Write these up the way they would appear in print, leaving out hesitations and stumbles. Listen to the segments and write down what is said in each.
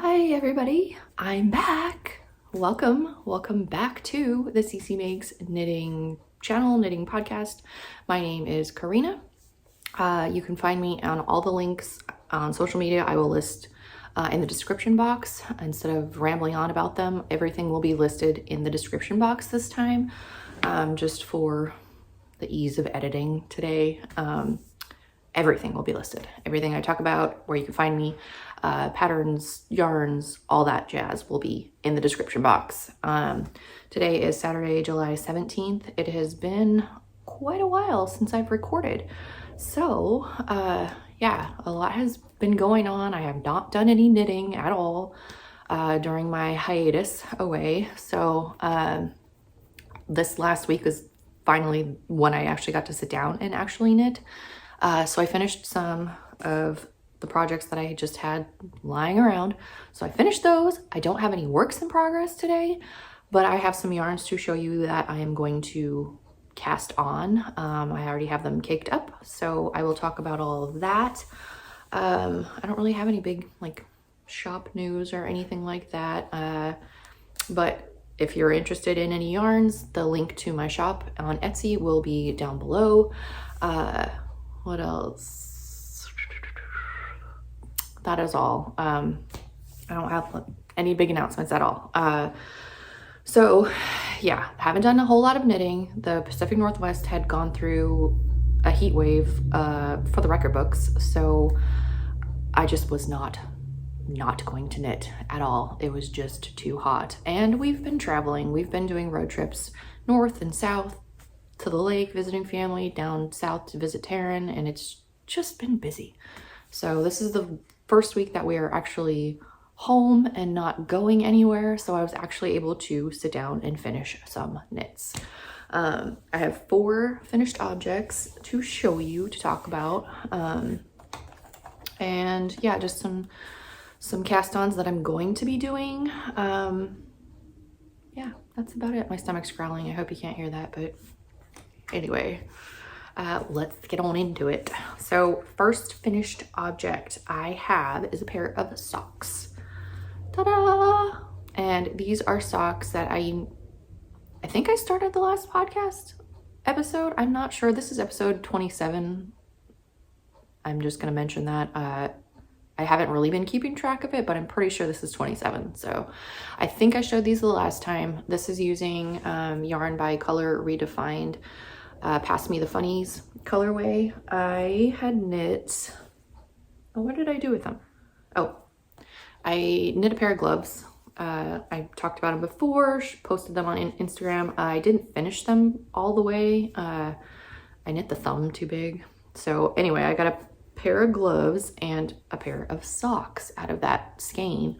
Hi everybody, I'm back. Welcome back to the ccmakes knitting channel, knitting podcast. My name is Karina. You can find me on all the links on social media. I will list in the description box. Instead of rambling on about them, everything will be listed in the description box this time, just for the ease of editing today. Everything will be listed. Everything I talk about, where you can find me, patterns, yarns, all that jazz will be in the description box. Today is Saturday, July 17th. It has been quite a while since I've recorded. So, yeah, a lot has been going on. I have not done any knitting at all during my hiatus away. So, this last week was finally when I actually got to sit down and actually knit. So I finished some of the projects that I just had lying around. So I finished those. I don't have any works in progress today, but I have some yarns to show you that I am going to cast on. I already have them caked up, so I will talk about all of that. I don't really have any big like shop news or anything like that, but if you're interested in any yarns, the link to my shop on Etsy will be down below. What else? That is all. I don't have any big announcements at all. So yeah, haven't done a whole lot of knitting. The Pacific Northwest had gone through a heat wave for the record books, so I just was not going to knit at all. It was just too hot. And we've been traveling. We've been doing road trips north and south to the lake, visiting family, down south to visit Taryn, and it's just been busy. So this is the first week that we are actually home and not going anywhere, so I was actually able to sit down and finish some knits. I have 4 finished objects to show you, to talk about, and yeah, just some cast-ons that I'm going to be doing. Yeah, that's about it. My stomach's growling. I hope you can't hear that, but anyway, let's get on into it. So first finished object I have is a pair of socks. Ta-da! And these are socks that I think I started the last podcast episode. I'm not sure. This is episode 27. I'm just going to mention that. I haven't really been keeping track of it, but I'm pretty sure this is 27. So I think I showed these the last time. This is using yarn by Color Redefined. Pass Me the Funnies colorway. I had knit, what did I do with them? Oh, I knit a pair of gloves. I talked about them before, posted them on Instagram. I didn't finish them all the way. I knit the thumb too big. So anyway, I got a pair of gloves and a pair of socks out of that skein.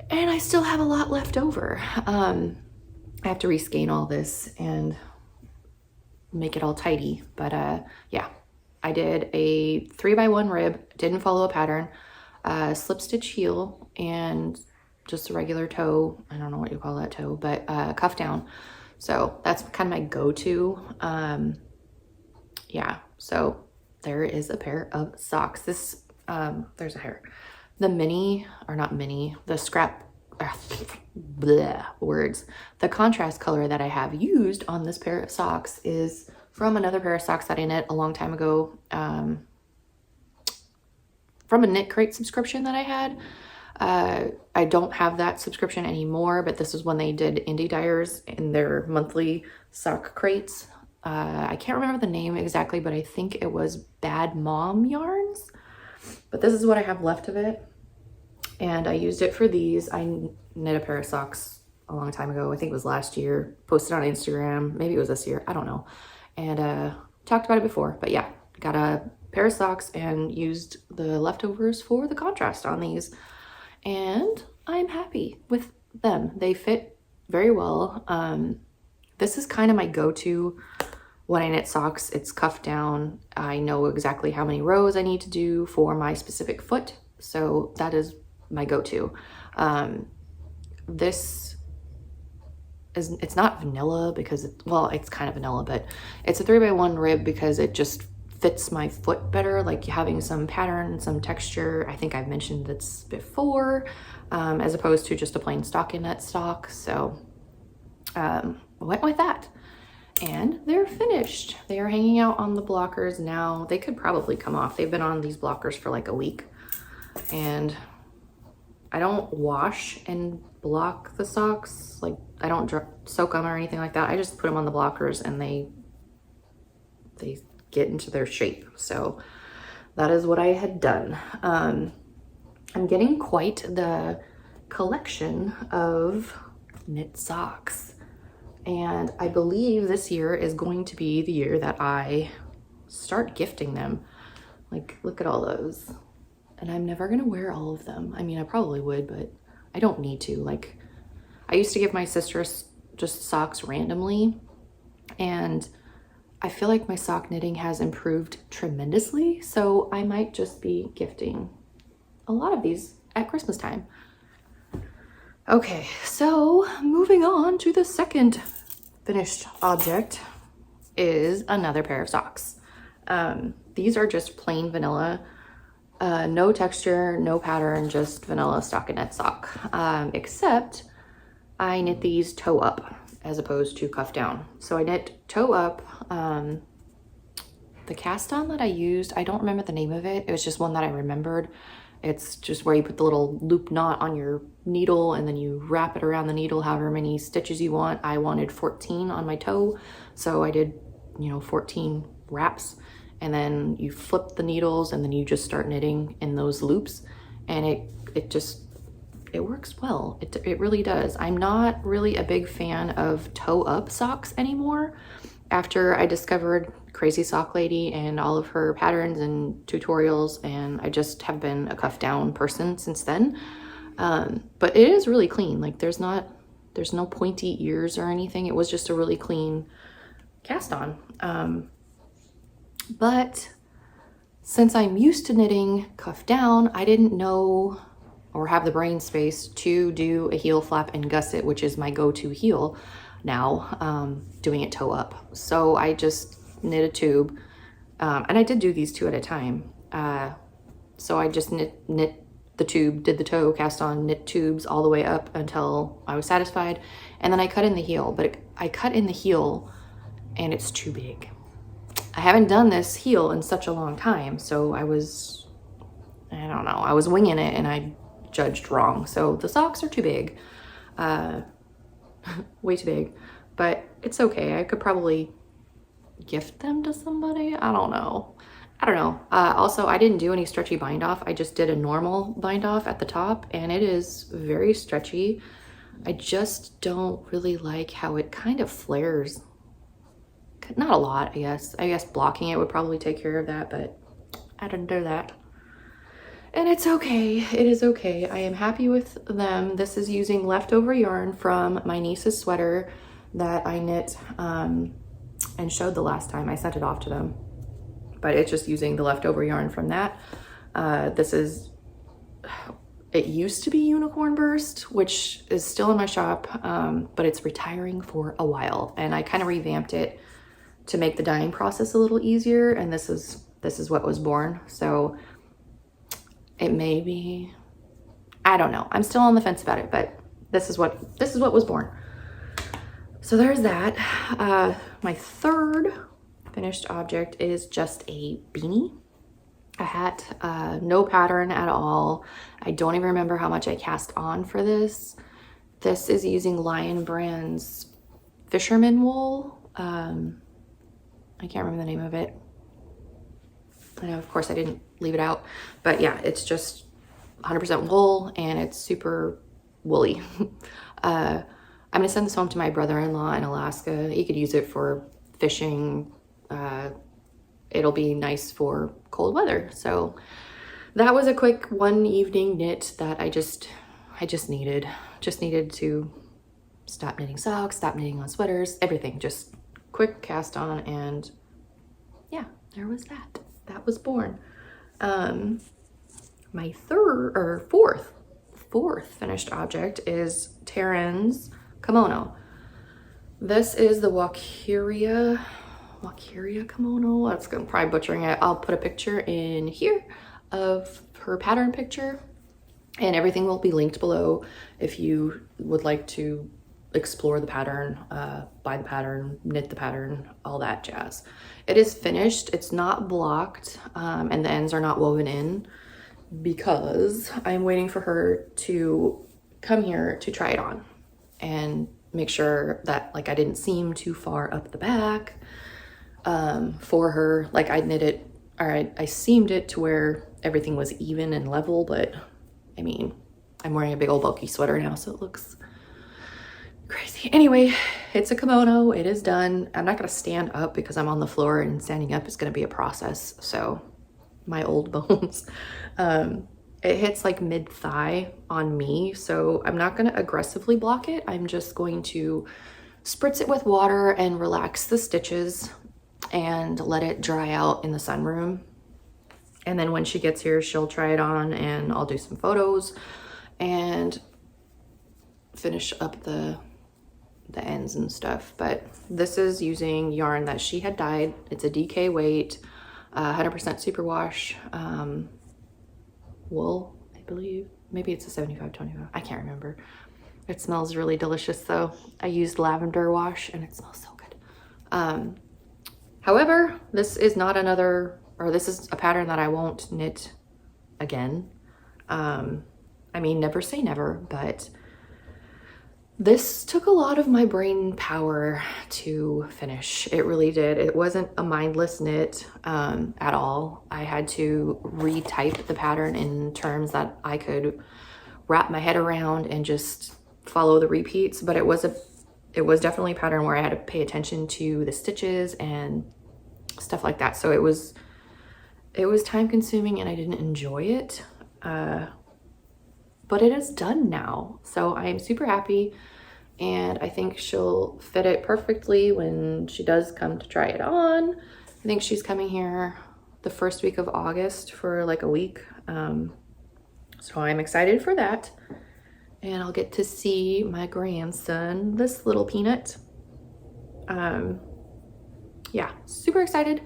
And I still have a lot left over. I have to reskein all this and make it all tidy, but yeah, I did a 3x1 rib, didn't follow a pattern, slip stitch heel, and just a regular toe. I don't know what you call that toe, but cuff down. So that's kind of my go-to. Yeah, so there is a pair of socks. This there's a hair. The mini, or not mini, the scrap bleh, words. The contrast color that I have used on this pair of socks is from another pair of socks that I knit a long time ago, from a Knitcrate subscription that I had. I don't have that subscription anymore, but this is when they did indie dyers in their monthly sock crates. I can't remember the name exactly, but I think it was Bad Mom Yarns. But this is what I have left of it. And I used it for these. I knit a pair of socks a long time ago. I think it was last year. Posted on Instagram. Maybe it was this year. I don't know. And talked about it before. But yeah, got a pair of socks and used the leftovers for the contrast on these. And I'm happy with them. They fit very well. This is kind of my go-to when I knit socks. It's cuffed down. I know exactly how many rows I need to do for my specific foot. So that is my go-to. This is, it's not vanilla because it's kind of vanilla, but it's a 3x1 rib because it just fits my foot better, like having some pattern, some texture. I think I've mentioned this before, as opposed to just a plain stockinette sock. So went with that. And they're finished. They are hanging out on the blockers now. They could probably come off. They've been on these blockers for like a week. And I don't wash and block the socks. Like I don't soak them or anything like that. I just put them on the blockers and they get into their shape. So that is what I had done. I'm getting quite the collection of knit socks. And I believe this year is going to be the year that I start gifting them. Like, look at all those. And I'm never gonna wear all of them. I mean, I probably would, but I don't need to. Like, I used to give my sisters just socks randomly, and I feel like my sock knitting has improved tremendously. So I might just be gifting a lot of these at Christmas time. Okay, so moving on to the second finished object is another pair of socks. These are just plain vanilla, no texture, no pattern, just vanilla stockinette sock. Except I knit these toe up as opposed to cuff down. So I knit toe up. The cast on that I used, I don't remember the name of it. It was just one that I remembered. It's just where you put the little loop knot on your needle and then you wrap it around the needle however many stitches you want. I wanted 14 on my toe, so I did, 14 wraps, and then you flip the needles and then you just start knitting in those loops, and it works well. It really does. I'm not really a big fan of toe up socks anymore after I discovered Crazy Sock Lady and all of her patterns and tutorials, and I just have been a cuff down person since then. But it is really clean. Like there's no pointy ears or anything. It was just a really clean cast on. But since I'm used to knitting cuff down, I didn't know or have the brain space to do a heel flap and gusset, which is my go-to heel now, doing it toe up. So I just knit a tube, and I did do these 2 at a time. So I just knit the tube, did the toe, cast on, knit tubes all the way up until I was satisfied, and then I cut in the heel. But I cut in the heel and it's too big. I haven't done this heel in such a long time, so I was winging it and I judged wrong. So the socks are too big, way too big, but it's okay. I could probably gift them to somebody. I don't know. Also, I didn't do any stretchy bind off. I just did a normal bind off at the top, and it is very stretchy. I just don't really like how it kind of flares. Not a lot, I guess. I guess blocking it would probably take care of that, but I didn't do that. And it's okay. It is okay. I am happy with them. This is using leftover yarn from my niece's sweater that I knit and showed the last time. I sent it off to them. But it's just using the leftover yarn from that. It used to be Unicorn Burst, which is still in my shop, but it's retiring for a while. And I kind of revamped it to make the dyeing process a little easier. And this is what was born. So it may be, I don't know. I'm still on the fence about it, but this is what was born. So there's that. My third finished object is just a beanie, a hat, no pattern at all. I don't even remember how much I cast on for this. This is using Lion Brand's Fisherman wool. I can't remember the name of it. I know, of course, I didn't leave it out, but yeah, it's just 100% wool and it's super woolly. I'm gonna send this home to my brother-in-law in Alaska. He could use it for fishing. It'll be nice for cold weather. So that was a quick one evening knit that I just needed to stop knitting socks, stop knitting on sweaters, everything, just quick cast on. And yeah, there was that. That was born. My fourth finished object is Taryn's kimono. This is the Walkiria Walkiria Kimono. That's gonna probably butchering it. I'll put a picture in here of her pattern picture, and everything will be linked below if you would like to explore the pattern, buy the pattern, knit the pattern, all that jazz. It is finished. It's not blocked, and the ends are not woven in because I'm waiting for her to come here to try it on and make sure that like I didn't seam too far up the back for her. Like I knit it, or I seamed it to where everything was even and level, but I mean, I'm wearing a big old bulky sweater now, so it looks crazy. Anyway, it's a kimono. It is done. I'm not gonna stand up because I'm on the floor, and standing up is gonna be a process. So my old bones. It hits like mid-thigh on me, so I'm not gonna aggressively block it. I'm just going to spritz it with water and relax the stitches and let it dry out in the sunroom. And then when she gets here, she'll try it on and I'll do some photos and finish up the ends and stuff. But this is using yarn that she had dyed. It's a DK weight, 100% superwash wool, I believe. Maybe it's a 75-25, I can't remember. It smells really delicious though. I used lavender wash and it smells so good. However, this is not another, or this is a pattern that I won't knit again. I mean, never say never, but this took a lot of my brain power to finish. It really did. It wasn't a mindless knit at all. I had to retype the pattern in terms that I could wrap my head around and just follow the repeats. But it was definitely a pattern where I had to pay attention to the stitches and stuff like that. So it was time consuming and I didn't enjoy it. But it is done now. So I am super happy, and I think she'll fit it perfectly when she does come to try it on. I think she's coming here the first week of August for like a week. So I'm excited for that. And I'll get to see my grandson, this little peanut. Yeah, super excited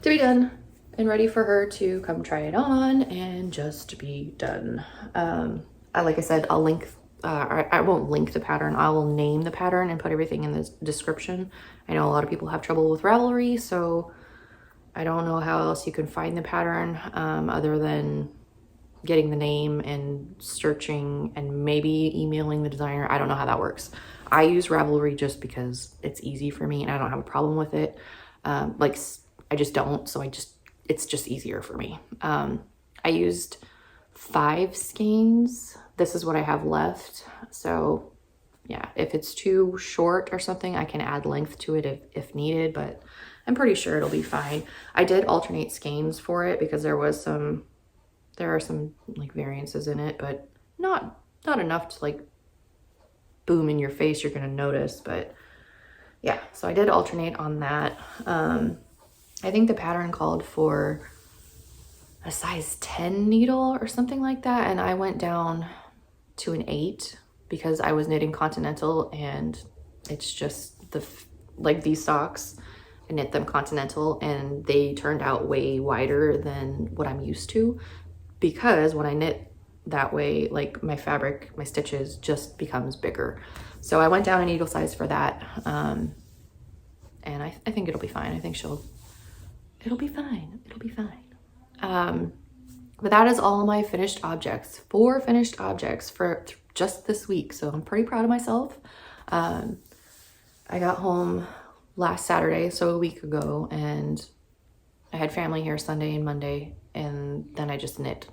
to be done and ready for her to come try it on and just be done. Like I said, I'll link, I won't link the pattern. I will name the pattern and put everything in the description. I know a lot of people have trouble with Ravelry, so I don't know how else you can find the pattern other than getting the name and searching and maybe emailing the designer. I don't know how that works. I use Ravelry just because it's easy for me and I don't have a problem with it. Like I just don't, so it's just easier for me. I used 5 skeins. This is what I have left. So yeah, if it's too short or something, I can add length to it if needed, but I'm pretty sure it'll be fine. I did alternate skeins for it because there are some like variances in it, but not enough to like boom in your face you're gonna notice. But yeah, so I did alternate on that. I think the pattern called for a size 10 needle or something like that, and I went down to an 8 because I was knitting continental, and it's just like these socks, I knit them continental and they turned out way wider than what I'm used to, because when I knit that way, like my fabric, my stitches just becomes bigger. So I went down a needle size for that, and I think it'll be fine. I think it'll be fine. It'll be fine. But that is all my finished objects. 4 finished objects for just this week. So I'm pretty proud of myself. I got home last Saturday, so a week ago, and I had family here Sunday and Monday, and then I just knit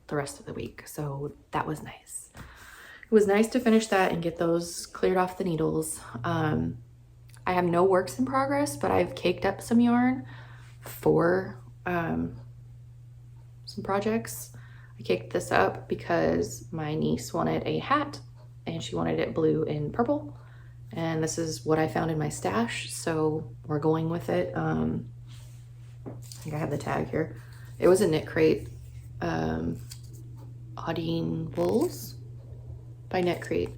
the rest of the week. So that was nice. It was nice to finish that and get those cleared off the needles. I have no works in progress, but I've caked up some yarn for some projects. I caked this up because my niece wanted a hat and she wanted it blue and purple, and this is what I found in my stash, so we're going with it. I think I have the tag here. It was a Knitcrate Audine Wools by Knitcrate,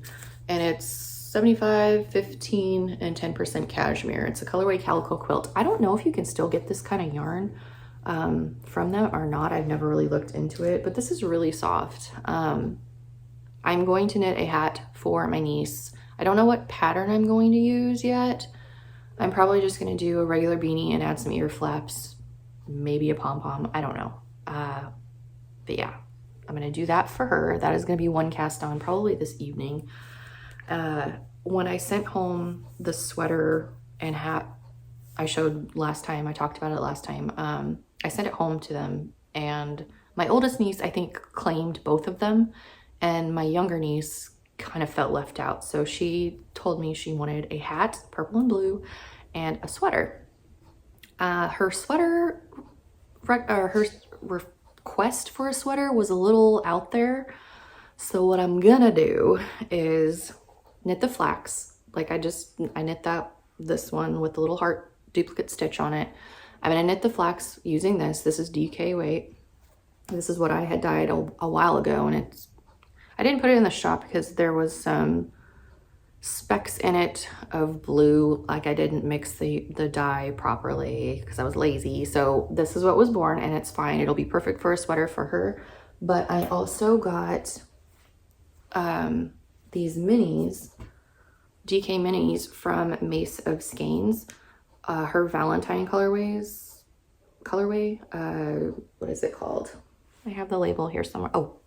and it's 75, 15, and 10% cashmere. It's a colorway calico quilt. I don't know if you can still get this kind of yarn from them or not. I've never really looked into it, but this is really soft. I'm going to knit a hat for my niece. I don't know what pattern I'm going to use yet. I'm probably just going to do a regular beanie and add some ear flaps, maybe a pom-pom. I don't know. But yeah, I'm going to do that for her. That is going to be one cast on probably this evening. When I sent home the sweater and hat I showed last time, I talked about it last time, I sent it home to them, and my oldest niece, I think, claimed both of them, and my younger niece kind of felt left out. So she told me she wanted a hat, purple and blue, and a sweater. Her sweater, her request for a sweater was a little out there. So what I'm gonna do is knit the flax. Like I knit this one with the little heart duplicate stitch on it. I'm gonna knit the flax using this. This is DK weight. This is what I had dyed a while ago, and I didn't put it in the shop because there was some specks in it of blue. Like I didn't mix the dye properly because I was lazy. So this is what was born, and it's fine. It'll be perfect for a sweater for her. But I also got these minis, DK minis from Mace of Skeins. Her Valentine colorway, what is it called? I have the label here somewhere. Oh,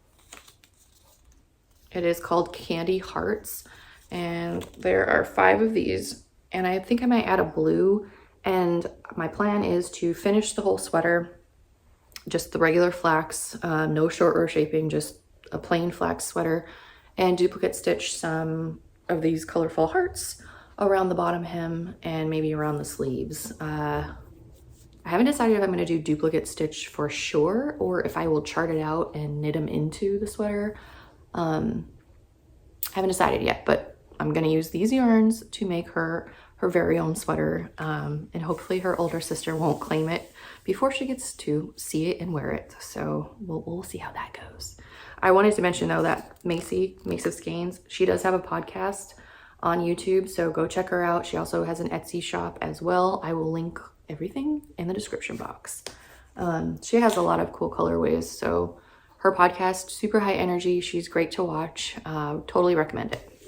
it is called Candy Hearts, and there are 5 of these, and I think I might add a blue, and my plan is to finish the whole sweater, just the regular flax, no short row shaping, just a plain flax sweater, and duplicate stitch some of these colorful hearts around the bottom hem and maybe around the sleeves. I haven't decided if I'm going to do duplicate stitch for sure, or if I will chart it out and knit them into the sweater. I haven't decided yet, but I'm going to use these yarns to make her very own sweater, and hopefully her older sister won't claim it before she gets to see it and wear it. So we'll see how that goes. I wanted to mention though that Macy of Skeins, she does have a podcast on YouTube, so go check her out. She also has an Etsy shop as well. I will link everything in the description box. She has a lot of cool colorways, so her podcast, super high energy. She's great to watch. Totally recommend it.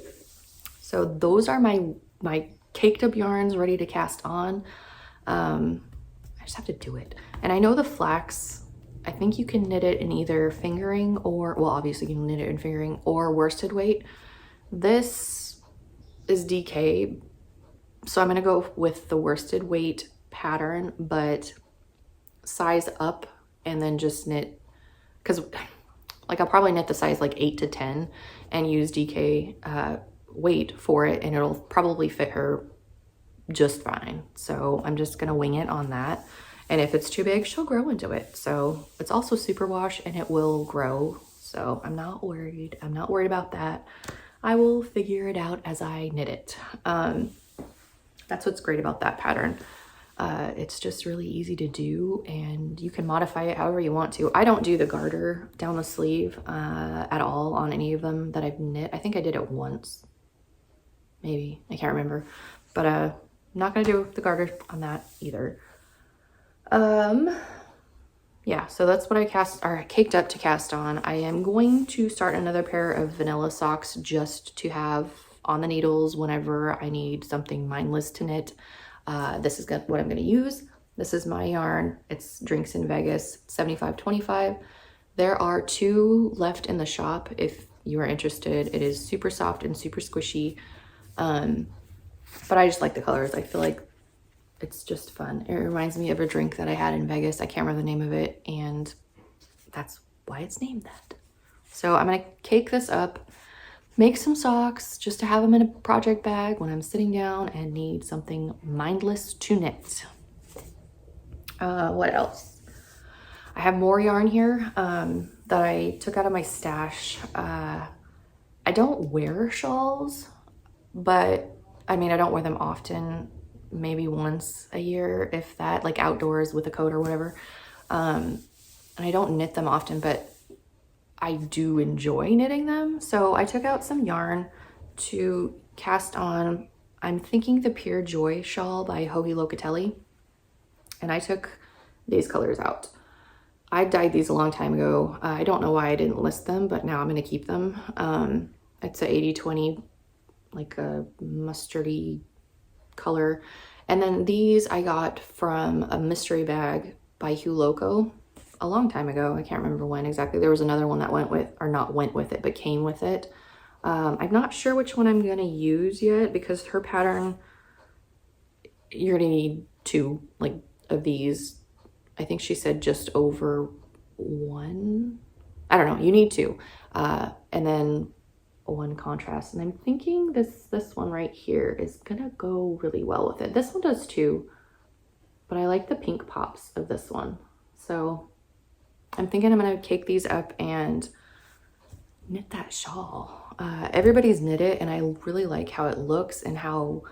So those are my caked up yarns ready to cast on. I just have to do it. And I know the flax, I think you can knit it in either fingering or, well, obviously you can knit it in fingering or worsted weight. This is DK, so I'm gonna go with the worsted weight pattern, but size up and then just knit, because like I'll probably knit the size like 8 to 10 and use DK weight for it, and it'll probably fit her just fine. So I'm just gonna wing it on that, and if it's too big, she'll grow into it. So it's also superwash and it will grow, so I'm not worried about that. I will figure it out as I knit it. That's what's great about that pattern. It's just really easy to do, and you can modify it however you want to. I don't do the garter down the sleeve at all on any of them that I've knit. I think I did it once, maybe, I can't remember, but I'm not gonna do the garter on that either. Yeah, so that's what I caked up to cast on. I am going to start another pair of vanilla socks just to have on the needles whenever I need something mindless to knit. This is what I'm going to use. This is my yarn. It's Drinks in Vegas, 75/25. There are 2 left in the shop if you are interested. It is super soft and super squishy, but I just like the colors. I feel like it's just fun. It reminds me of a drink that I had in Vegas. I can't remember the name of it, and that's why it's named that. So I'm gonna cake this up, make some socks just to have them in a project bag when I'm sitting down and need something mindless to knit. What else? I have more yarn here that I took out of my stash. I don't wear shawls, but I mean, I don't wear them often. Maybe once a year, if that, like outdoors with a coat or whatever. And I don't knit them often, but I do enjoy knitting them. So I took out some yarn to cast on, I'm thinking the Pure Joy shawl by Hue Locatelli. And I took these colors out. I dyed these a long time ago. I don't know why I didn't list them, but now I'm going to keep them. It's a 80-20, like a mustardy color. And then these I got from a mystery bag by Hue Loco a long time ago. I can't remember when exactly. There was another one that went with, or not went with it, but came with it. I'm not sure which one I'm going to use yet because her pattern, you're going to need 2 like of these. I think she said just over 1. I don't know. You need 2. And then 1 contrast. And I'm thinking this one right here is going to go really well with it. This one does too, but I like the pink pops of this one. So I'm thinking I'm going to cake these up and knit that shawl. Everybody's knit it and I really like how it looks and how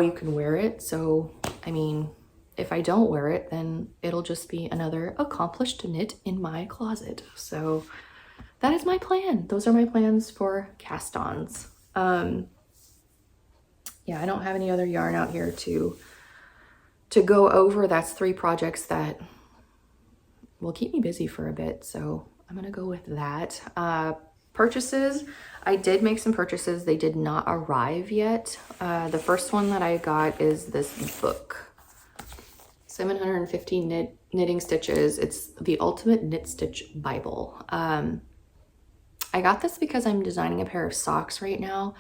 you can wear it. So, I mean, if I don't wear it, then it'll just be another accomplished knit in my closet. So that is my plan. Those are my plans for cast-ons. Yeah, I don't have any other yarn out here to go over. That's 3 projects that will keep me busy for a bit. So I'm gonna go with that. Purchases, I did make some purchases. They did not arrive yet. The first one that I got is this book. 750 knitting stitches. It's the Ultimate Knit Stitch Bible. I got this because I'm designing a pair of socks right now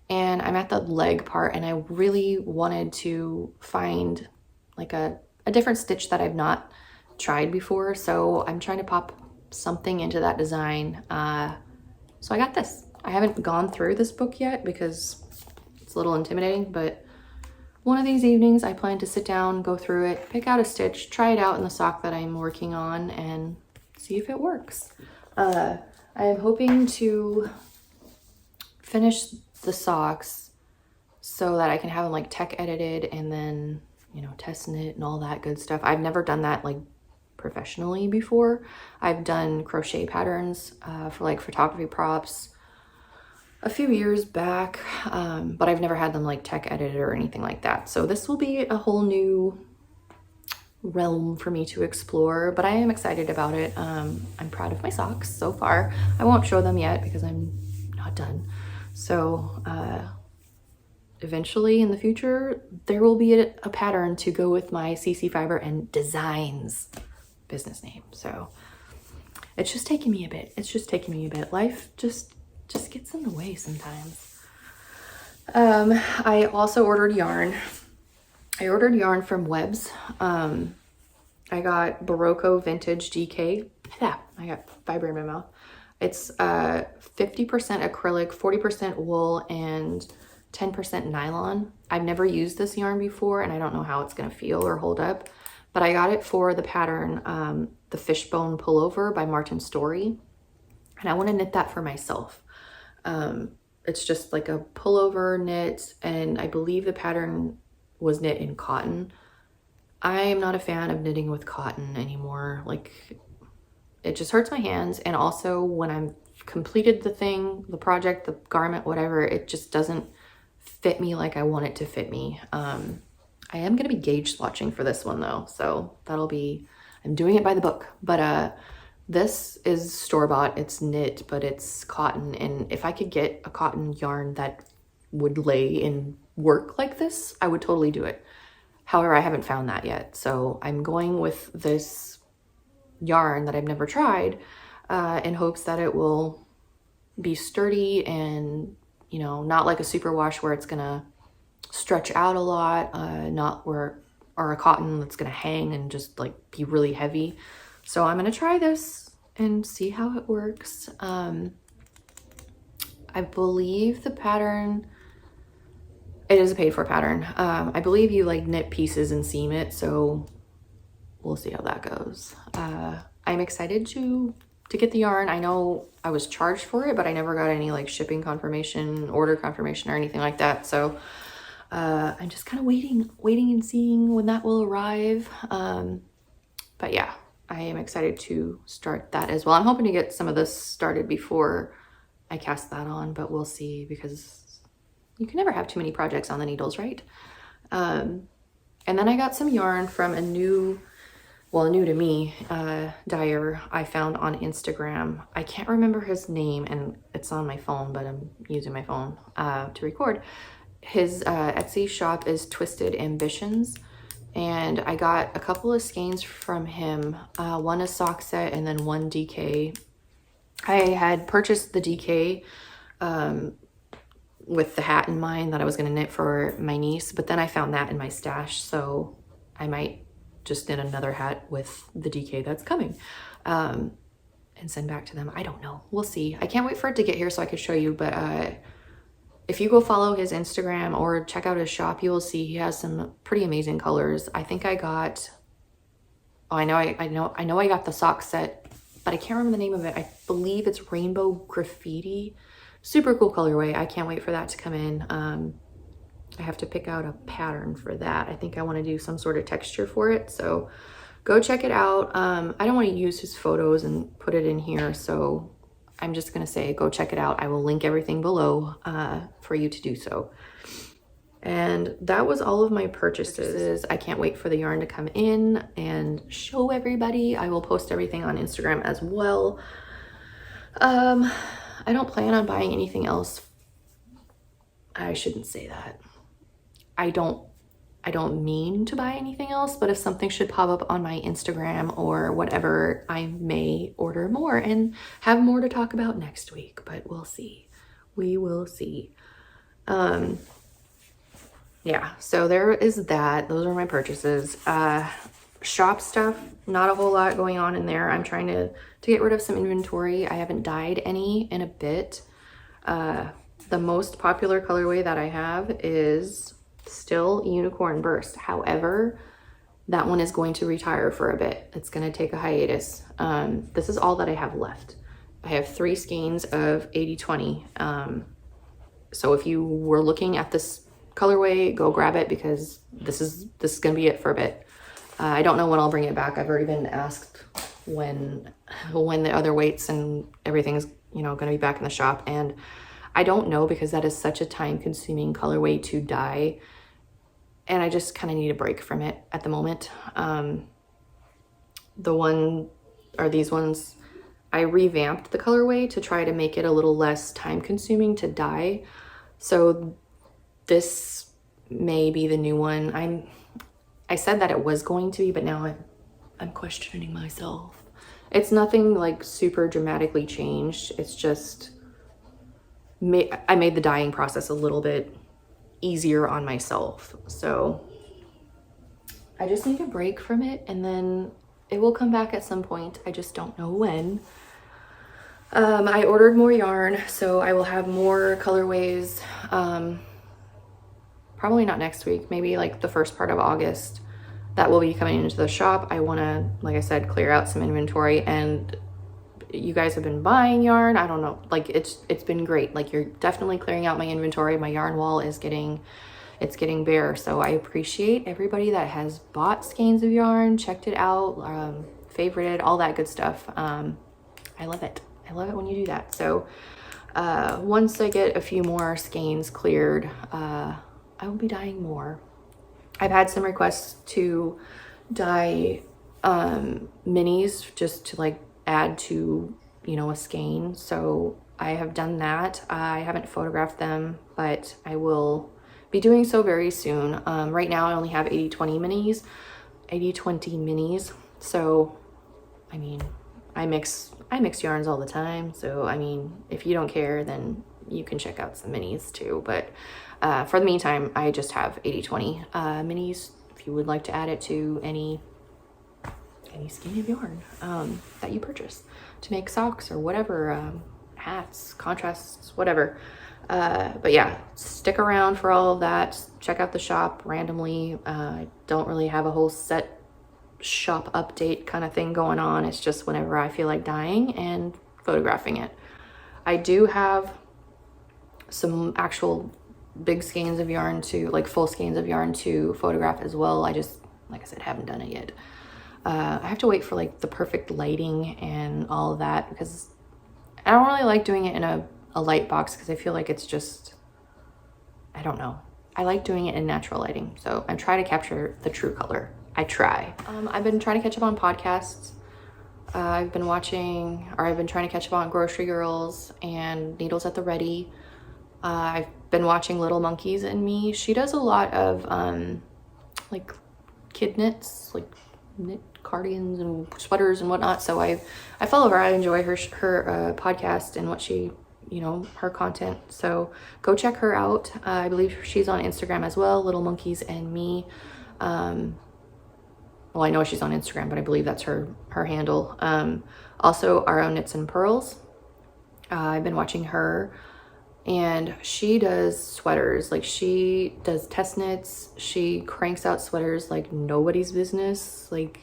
and I'm at the leg part and I really wanted to find like a different stitch that I've not tried before. So I'm trying to pop something into that design. So I got this. I haven't gone through this book yet because it's a little intimidating, but one of these evenings I plan to sit down, go through it, pick out a stitch, try it out in the sock that I'm working on and see if it works. I am hoping to finish the socks so that I can have them like tech edited and then, you know, test knit and all that good stuff. I've never done that like professionally before. I've done crochet patterns for like photography props a few years back, but I've never had them like tech edited or anything like that. So this will be a whole new realm for me to explore, but I am excited about it. I'm proud of my socks so far. I won't show them yet because I'm not done. So eventually in the future, there will be a pattern to go with my CC Fiber and Designs business name. So it's just taking me a bit. It's just taking me a bit. Life just gets in the way sometimes. I also ordered yarn. I ordered yarn from Webs. I got Berroco Vintage DK. Yeah, I got fiber in my mouth. It's 50% acrylic, 40% wool, and 10% nylon. I've never used this yarn before, and I don't know how it's gonna feel or hold up, but I got it for the pattern, the Fishbone Pullover by Martin Story, and I wanna knit that for myself. It's just like a pullover knit, and I believe the pattern was knit in cotton. I am not a fan of knitting with cotton anymore. Like, it just hurts my hands, and also when I'm completed the thing, the project, the garment, whatever, it just doesn't fit me like I want it to fit me. I am gonna be gauge swatching for this one though, so that'll be, I'm doing it by the book, but this is store-bought, it's knit, but it's cotton, and if I could get a cotton yarn that would lay and work like this, I would totally do it. However, I haven't found that yet, so I'm going with this yarn that I've never tried in hopes that it will be sturdy and, you know, not like a superwash where it's gonna stretch out a lot, not where, or a cotton that's gonna hang and just like be really heavy. So I'm gonna try this and see how it works. I believe the pattern, it is a paid for pattern. I believe you like knit pieces and seam it, so we'll see how that goes. I'm excited to get the yarn. I know I was charged for it, but I never got any like shipping confirmation, order confirmation, or anything like that. So I'm just kind of waiting and seeing when that will arrive. But yeah, I am excited to start that as well. I'm hoping to get some of this started before I cast that on, but we'll see, because you can never have too many projects on the needles, right? And then I got some yarn from a new to me, dyer I found on Instagram. I can't remember his name, and it's on my phone, but I'm using my phone to record. His Etsy shop is Twisted Ambitions, and I got a couple of skeins from him. One a sock set and then one DK. I had purchased the DK with the hat in mind that I was going to knit for my niece, but then I found that in my stash, so I might just knit another hat with the DK that's coming and send back to them. I don't know. We'll see. I can't wait for it to get here so I can show you, but if you go follow his Instagram or check out his shop, you will see he has some pretty amazing colors. I think I got, oh, I know I got the sock set, but I can't remember the name of it. I believe it's Rainbow Graffiti. Super cool colorway. I can't wait for that to come in. I have to pick out a pattern for that. I think I want to do some sort of texture for it. So go check it out. I don't want to use his photos and put it in here, so I'm just going to say go check it out. I will link everything below for you to do so. And that was all of my purchases. I can't wait for the yarn to come in and show everybody. I will post everything on Instagram as well. I don't plan on buying anything else. I shouldn't say that. I don't mean to buy anything else, but if something should pop up on my Instagram or whatever, I may order more and have more to talk about next week, but we'll see. We will see. Yeah, so there is that. Those are my purchases. Shop stuff, not a whole lot going on in there. I'm trying to get rid of some inventory. I haven't dyed any in a bit. The most popular colorway that I have is still Unicorn Burst. However, that one is going to retire for a bit. It's going to take a hiatus. This is all that I have left. I have 3 skeins of 80/20. So if you were looking at this colorway, go grab it, because this is going to be it for a bit. I don't know when I'll bring it back. I've already been asked when the other weights and everything's, you know, going to be back in the shop, and I don't know, because that is such a time-consuming colorway to dye, and I just kind of need a break from it at the moment. These ones, I revamped the colorway to try to make it a little less time-consuming to dye. So this may be the new one. I said that it was going to be, but now I'm questioning myself. It's nothing like super dramatically changed. It's just I made the dyeing process a little bit easier on myself. So I just need a break from it, and then it will come back at some point. I just don't know when. I ordered more yarn, so I will have more colorways. Probably not next week, maybe like the first part of August, that will be coming into the shop. I want to, like I said, clear out some inventory, and you guys have been buying yarn. I don't know, like it's been great. Like, you're definitely clearing out my inventory. My yarn wall is getting bare, so I appreciate everybody that has bought skeins of yarn, checked it out, favorited, all that good stuff. I love it. I love it when you do that. So once I get a few more skeins cleared, I will be dyeing more. I've had some requests to dye minis just to like add to, you know, a skein. So I have done that. I haven't photographed them, but I will be doing so very soon. Right now I only have 80/20 minis. So, I mean, I mix yarns all the time. So, I mean, if you don't care, then you can check out some minis too. But for the meantime, I just have 80/20 minis. If you would like to add it to any skein of yarn that you purchase to make socks or whatever, hats, contrasts, whatever. But yeah, stick around for all of that. Check out the shop randomly. I don't really have a whole set shop update kind of thing going on. It's just whenever I feel like dyeing and photographing it. I do have some actual big skeins of yarn to, like full skeins of yarn to photograph as well. I just, like I said, haven't done it yet. I have to wait for like the perfect lighting and all of that, because I don't really like doing it in a light box, because I feel like it's just, I don't know. I like doing it in natural lighting. So I try to capture the true color. I try. I've been trying to catch up on podcasts. I've been trying to catch up on Grocery Girls and Needles at the Ready. I've been watching Little Monkeys and Me. She does a lot of like kid knits, like knit cardigans and sweaters and whatnot. So I follow her. I enjoy her podcast and what she, you know, her content. So go check her out. I believe she's on Instagram as well, Little Monkeys and Me. Well, I know she's on Instagram, but I believe that's her handle. Also, Our Own Knits and Pearls. I've been watching her, and she does sweaters. Like, she does test knits. She cranks out sweaters like nobody's business. Like,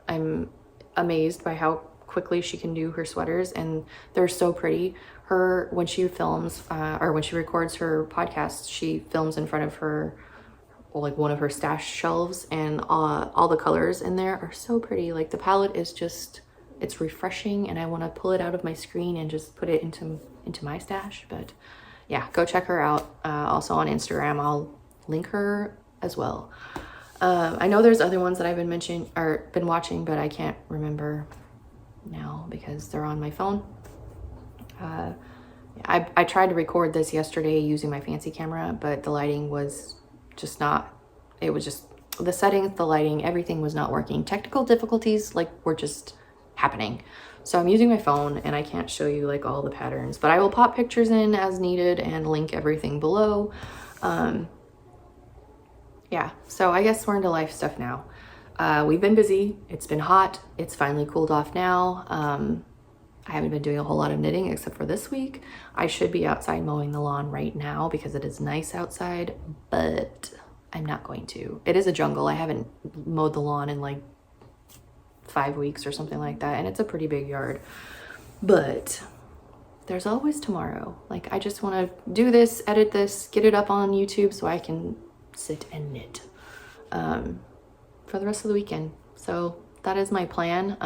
I'm amazed by how quickly she can do her sweaters, and they're so pretty. When she films, or when she records her podcast, she films in front of her, like one of her stash shelves, and all the colors in there are so pretty. Like, the palette is just, it's refreshing, and I want to pull it out of my screen and just put it into my stash. But yeah, go check her out. Also on Instagram, I'll link her as well. I know there's other ones that I've been watching, but I can't remember now because they're on my phone. I tried to record this yesterday using my fancy camera, but the lighting was just not, it was just the settings, the lighting, everything was not working. Technical difficulties were just happening. So I'm using my phone and I can't show you like all the patterns, but I will pop pictures in as needed and link everything below. Yeah, so I guess we're into life stuff now. We've been busy. It's been hot. It's finally cooled off now. I haven't been doing a whole lot of knitting except for this week. I should be outside mowing the lawn right now because it is nice outside, but I'm not going to. It is a jungle. I haven't mowed the lawn in like 5 weeks or something like that, and it's a pretty big yard. But there's always tomorrow. Like, I just want to do this, edit this, get it up on YouTube so I can sit and knit for the rest of the weekend. So that is my plan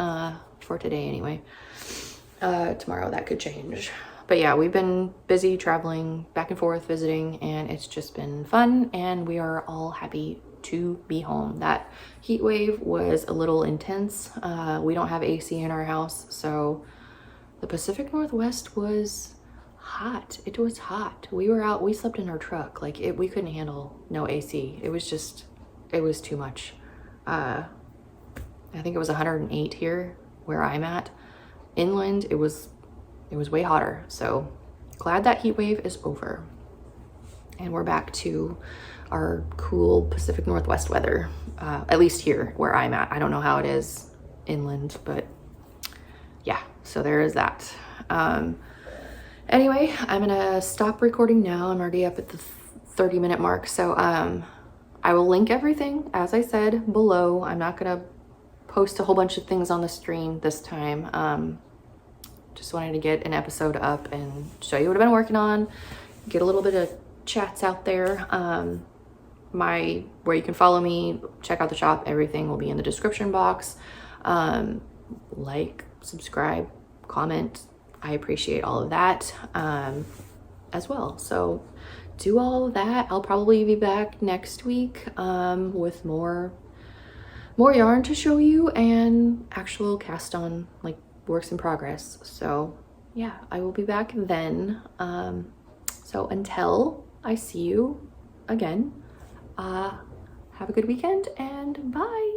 for today anyway. Tomorrow that could change, but yeah, we've been busy traveling back and forth, visiting, and it's just been fun, and we are all happy to be home. That heat wave was a little intense. We don't have AC in our house, so the Pacific Northwest was hot. It was hot. We were out, we slept in our truck. Like, we couldn't handle no AC. It was too much. I think it was 108 here where I'm at. Inland, it was way hotter. So glad that heat wave is over and we're back to our cool Pacific Northwest weather, at least here where I'm at. I don't know how it is inland, but yeah, so there is that. Anyway, I'm gonna stop recording now. I'm already up at the 30-minute mark, so I will link everything, as I said, below. I'm not gonna post a whole bunch of things on the stream this time. Just wanted to get an episode up and show you what I've been working on, get a little bit of chats out there. Where you can follow me, check out the shop, everything will be in the description box. Like, subscribe, comment, I appreciate all of that as well. So do all of that. I'll probably be back next week with more yarn to show you and actual cast on, like, works in progress. So yeah, I will be back then. So until I see you again, have a good weekend and bye.